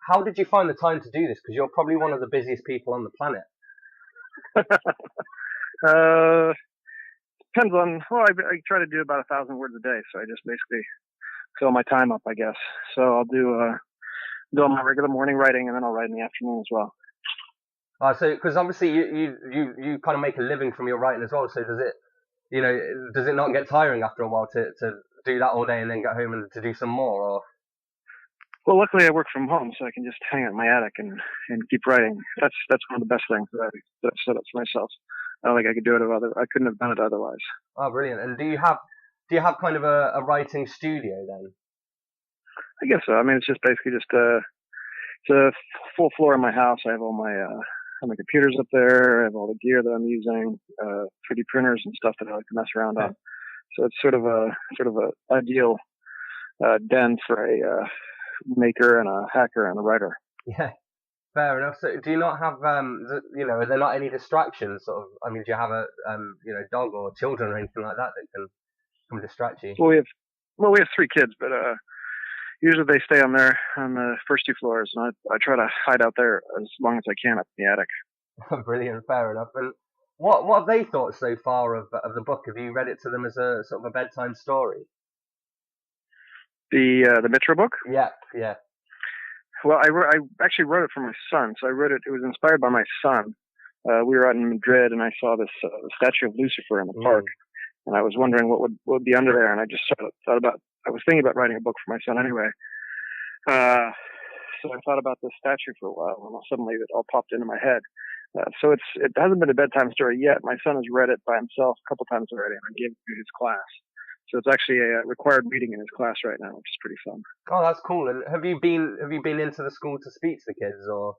how did you find the time to do this? Because you're probably one of the busiest people on the planet. uh, Depends on. Well, I try to do about 1,000 words a day, so I just basically fill my time up, I guess. So I'll do all my regular morning writing, and then I'll write in the afternoon as well. So because obviously you kind of make a living from your writing as well. So does it not get tiring after a while to do that all day and then get home and to do some more? Or well, luckily I work from home, so I can just hang out in my attic and keep writing. That's one of the best things that I've set up for myself. I don't think I could do it I couldn't have done it otherwise. Oh, brilliant! And do you have kind of a writing studio then? I guess so. I mean, it's just basically it's a full floor in my house. I have all my computers up there. I have all the gear that I'm using, 3D printers and stuff that I like to mess around on. So it's sort of a ideal den for a maker and a hacker and a writer. Yeah, fair enough. So do you not have are there not any distractions? Sort of, I mean, do you have a dog or children or anything like that can come distract you? Well, we have 3 kids, but usually they stay on the first 2 floors, and I try to hide out there as long as I can up in the attic. Brilliant, fair enough. And what have they thought so far of the book? Have you read it to them as a sort of a bedtime story? The Mytro book? Yeah. Well, I actually wrote it for my son. So I wrote it. It was inspired by my son. We were out in Madrid, and I saw this statue of Lucifer in the park, and I was wondering what would be under there. And I just thought about. I was thinking about writing a book for my son anyway. So I thought about this statue for a while, and suddenly it all popped into my head. So it hasn't been a bedtime story yet. My son has read it by himself a couple times already, and I gave it to his class. So it's actually a required reading in his class right now, which is pretty fun. Oh, that's cool. And have you been into the school to speak to the kids, or?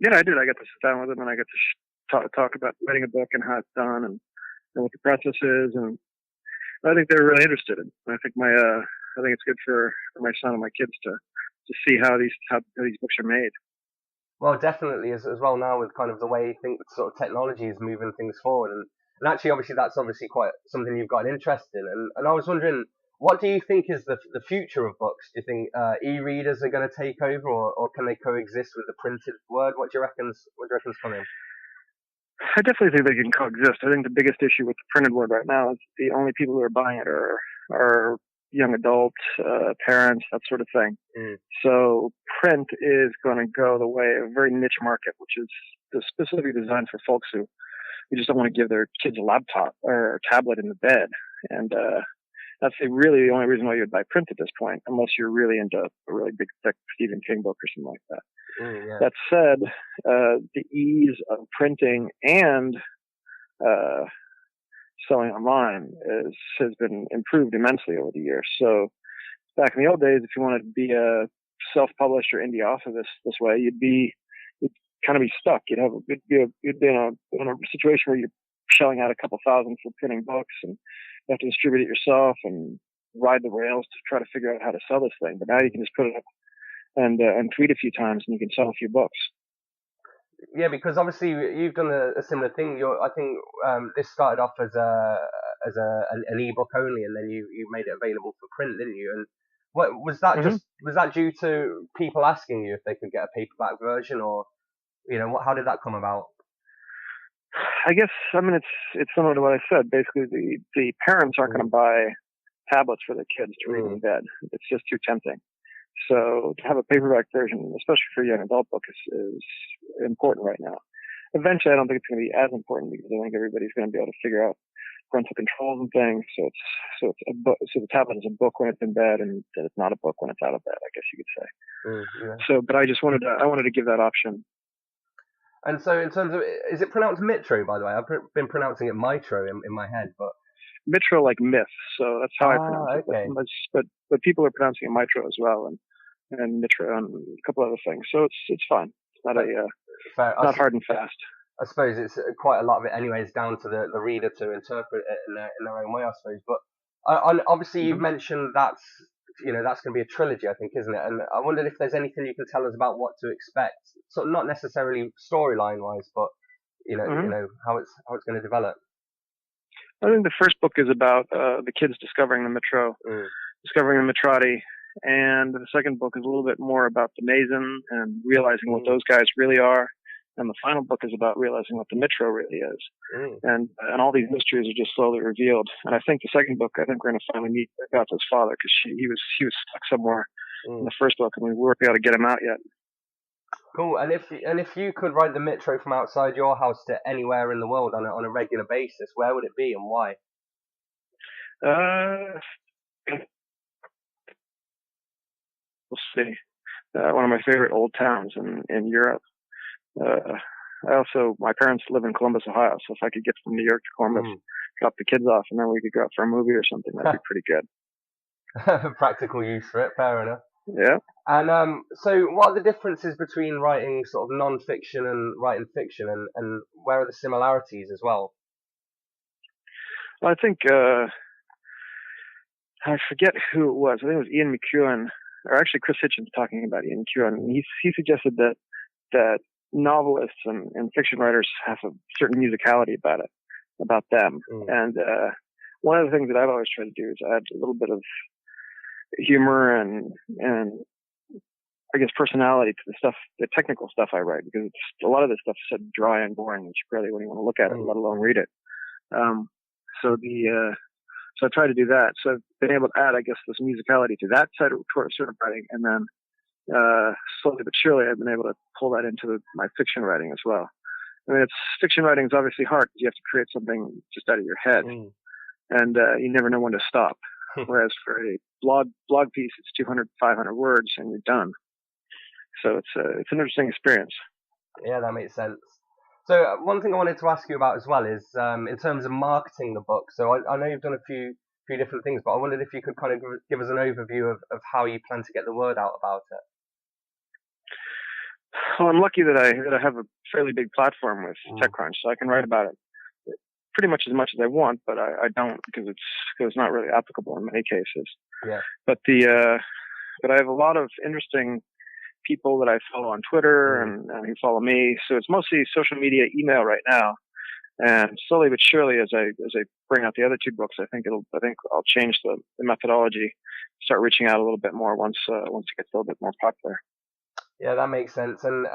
Yeah, I did. I got to sit down with them, and I got to talk about writing a book and how it's done, and what the process is, and I think they're really interested in. I think I think it's good for my son and my kids to see how these books are made. Well, definitely as well now with kind of the way sort of technology is moving things forward, and actually obviously that's obviously quite something you've got an interest in, and I was wondering, what do you think is the future of books? Do you think e-readers are going to take over, or can they coexist with the printed word? What do you reckon's coming? I definitely think they can coexist. I think the biggest issue with the printed word right now is the only people who are buying it are young adults, parents, that sort of thing. So print is going to go the way of a very niche market, which is specifically designed for folks who just don't want to give their kids a laptop or a tablet in the bed. And that's really the only reason why you would buy print at this point, unless you're really into a really big, thick Stephen King book or something like that. Yeah. That said, the ease of printing and selling online has been improved immensely over the years. So back in the old days, if you wanted to be a self-published or indie author this way, you'd kind of be stuck. You'd be in a situation where you're shelling out a couple thousand for printing books, and you have to distribute it yourself and ride the rails to try to figure out how to sell this thing. But now you can just put it up and tweet a few times, and you can sell a few books. Yeah, because obviously you've done a similar thing. I think this started off as an ebook only, and then you made it available for print, didn't you? And what was that? Was that due to people asking you if they could get a paperback version, or how did that come about? I guess it's similar to what I said. Basically, the parents aren't going to buy tablets for their kids to read in bed. It's just too tempting. So to have a paperback version, especially for a young adult book, is important right now. Eventually, I don't think it's going to be as important, because I think everybody's going to be able to figure out parental controls and things. So the tablet is a book when it's in bed, and that it's not a book when it's out of bed, I guess you could say. Yeah. So, but I wanted to give that option. And so, in terms of, is it pronounced Mytro, by the way? I've been pronouncing it Mytro in my head, but Mytro like myth, so that's how I pronounce it. But people are pronouncing it Mytro as well, and Mytro and a couple other things. So it's fine. It's not not hard and fast. I suppose it's quite a lot of it anyway is down to the reader to interpret it in their own way, I suppose. But obviously you've mentioned that's going to be a trilogy, I think, isn't it? And I wondered if there's anything you can tell us about what to expect. So not necessarily storyline wise, but how it's going to develop. I think the first book is about the kids discovering the Mytro, discovering the Mytrati, and the second book is a little bit more about the Mason and realizing what those guys really are. And the final book is about realizing what the Mytro really is. And all these mysteries are just slowly revealed. And I think the second book, I think we're going to finally meet Agatha's father, because he was stuck somewhere in the first book, and we weren't able to get him out yet. Cool. And if you could ride the Mytro from outside your house to anywhere in the world on a regular basis, where would it be and why? We'll see. One of my favorite old towns in Europe. My parents live in Columbus, Ohio, so if I could get from New York to Columbus, drop the kids off, and then we could go out for a movie or something, that'd be pretty good. Practical use for it, fair enough. Yeah. And so what are the differences between writing sort of non-fiction and writing fiction, and where are the similarities as well? Well, I think, I forget who it was. I think it was Ian McEwan, or actually Chris Hitchens talking about Ian McEwan. And he suggested that novelists and fiction writers have a certain musicality about them. And one of the things that I've always tried to do is add a little bit of humor and I guess personality to the technical stuff I write, because a lot of this stuff is so dry and boring that you barely wouldn't want to look at it, let alone read it. So I try to do that. So I've been able to add, I guess, this musicality to that side of writing, and then slowly but surely I've been able to pull that into my fiction writing as well. I mean, fiction writing is obviously hard because you have to create something just out of your head, and you never know when to stop. Whereas for a blog piece, it's 200, 500 words, and you're done. So it's an interesting experience. Yeah, that makes sense. So one thing I wanted to ask you about as well is in terms of marketing the book. So I know you've done a few different things, but I wondered if you could kind of give us an overview of how you plan to get the word out about it. Well, I'm lucky that I have a fairly big platform with TechCrunch, so I can write about it pretty much as I want, but I don't, because it's not really applicable in many cases. Yeah. But but I have a lot of interesting people that I follow on Twitter and who follow me. So it's mostly social media, email right now. And slowly but surely, as I bring out the other two books, I think I'll change the methodology, start reaching out a little bit more once it gets a little bit more popular. Yeah, that makes sense. And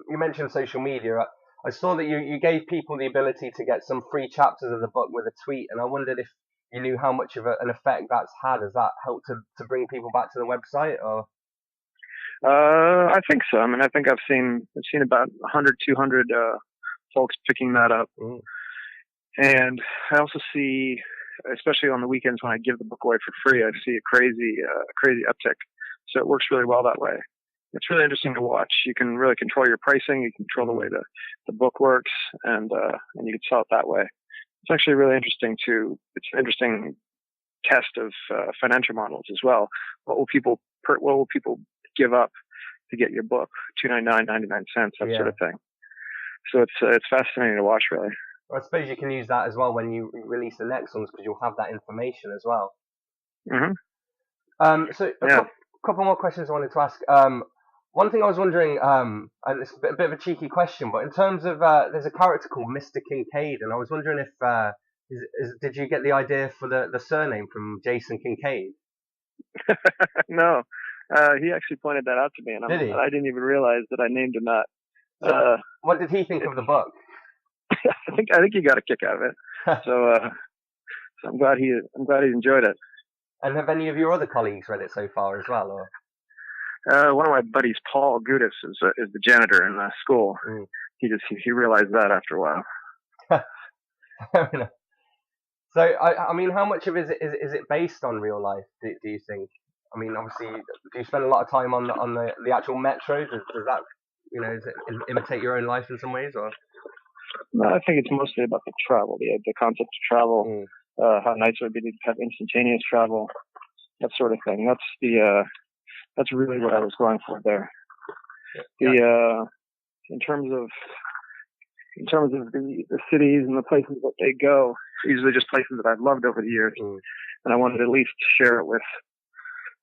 you mentioned social media. I saw that you gave people the ability to get some free chapters of the book with a tweet, and I wondered if you knew how much of an effect that's had. Has that helped to bring people back to the website, or? I think so. I mean, I think I've seen about 100, 200 folks picking that up, and I also see, especially on the weekends when I give the book away for free, I see a crazy uptick. So it works really well that way. It's really interesting to watch. You can really control your pricing. You can control the way the book works, and you can sell it that way. It's actually really interesting it's an interesting test of financial models as well. What will people give up to get your book? $2.99, 99 cents, that sort of thing. So it's fascinating to watch, really. Well, I suppose you can use that as well when you release the next ones, because you'll have that information as well. So a couple more questions I wanted to ask. One thing I was wondering, and it's a bit of a cheeky question, but in terms of there's a character called Mr. Kincaid, and I was wondering if did you get the idea for the surname from Jason Kincaid? No. He actually pointed that out to me, and I didn't even realize that I named him that. So, what did he think of the book? I think he got a kick out of it. So I'm glad he enjoyed it. And have any of your other colleagues read it so far as well, or? One of my buddies, Paul Gudis, is the janitor in the school. He realized that after a while. Fair enough. So I mean, how much of it is it based on real life? Do you think? I mean, obviously, do you spend a lot of time on the actual Mytro? Does that, does it imitate your own life in some ways, or? No, I think it's mostly about the travel, the concept of travel, how nice it would be to have instantaneous travel, that sort of thing. That's really what I was going for there. In terms of the cities and the places that they go, usually just places that I've loved over the years, and I wanted to at least share it with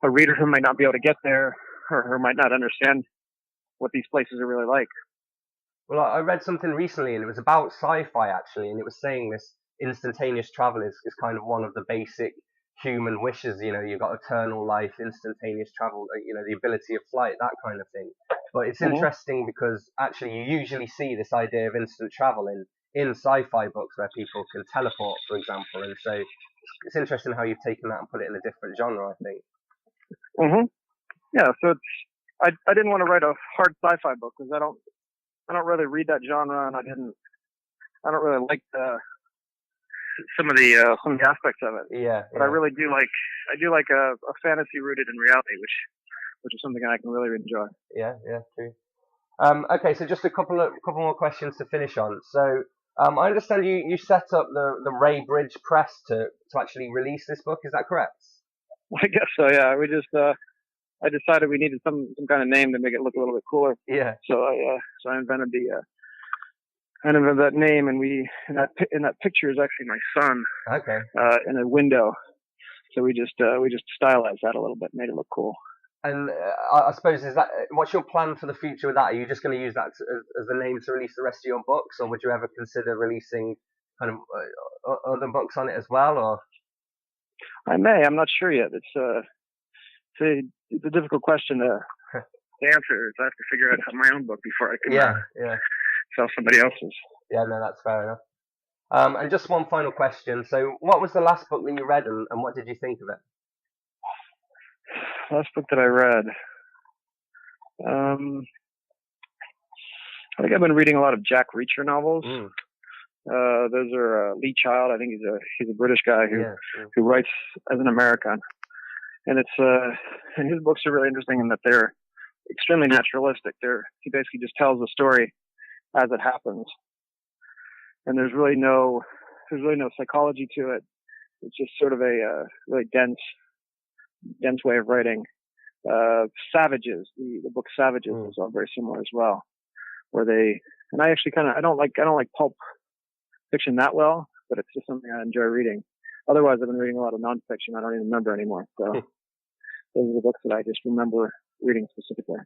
a reader who might not be able to get there, or who might not understand what these places are really like. Well, I read something recently, and it was about sci-fi actually, and it was saying this instantaneous travel is kind of one of the basic human wishes. You know, you've got eternal life, instantaneous travel, you know, the ability of flight, that kind of thing. But it's Mm-hmm. interesting because actually you usually see this idea of instant travel in sci-fi books where people can teleport, for example. And so it's interesting how you've taken that and put it in a different genre, I think. Mm-hmm. Yeah. So I didn't want to write a hard sci-fi book because I don't really read that genre, and I don't really like some of the aspects of it. Yeah. But I really do like a fantasy rooted in reality, which is something I can really enjoy. Yeah. True. Okay, so just a couple more questions to finish on. So, I understand you set up the Ray Bridge Press to actually release this book. Is that correct? I guess so. Yeah. We just I decided we needed some kind of name to make it look a little bit cooler. Yeah. So I invented that name, and in that picture is actually my son. Okay. In a window. So we just stylized that a little bit, made it look cool. And I suppose what's your plan for the future with that? Are you just going to use that as the name to release the rest of your books, or would you ever consider releasing kind of other books on it as well? Or I may. I'm not sure yet. It's a difficult question to answer. I have to figure out my own book before I can sell somebody else's. Yeah, no, that's fair enough. And just one final question. So, what was the last book that you read, and what did you think of it? Last book that I read. I think I've been reading a lot of Jack Reacher novels. Those are Lee Child. I think he's a British guy who writes as an American, and and his books are really interesting in that they're extremely naturalistic. He basically just tells the story as it happens, and there's really no psychology to it. It's just sort of a really dense way of writing. Savages, the book Savages is all very similar as well, where and I actually I don't like pulp fiction that well, but it's just something I enjoy reading. Otherwise, I've been reading a lot of nonfiction. I don't even remember anymore. So those are the books that I just remember reading specifically.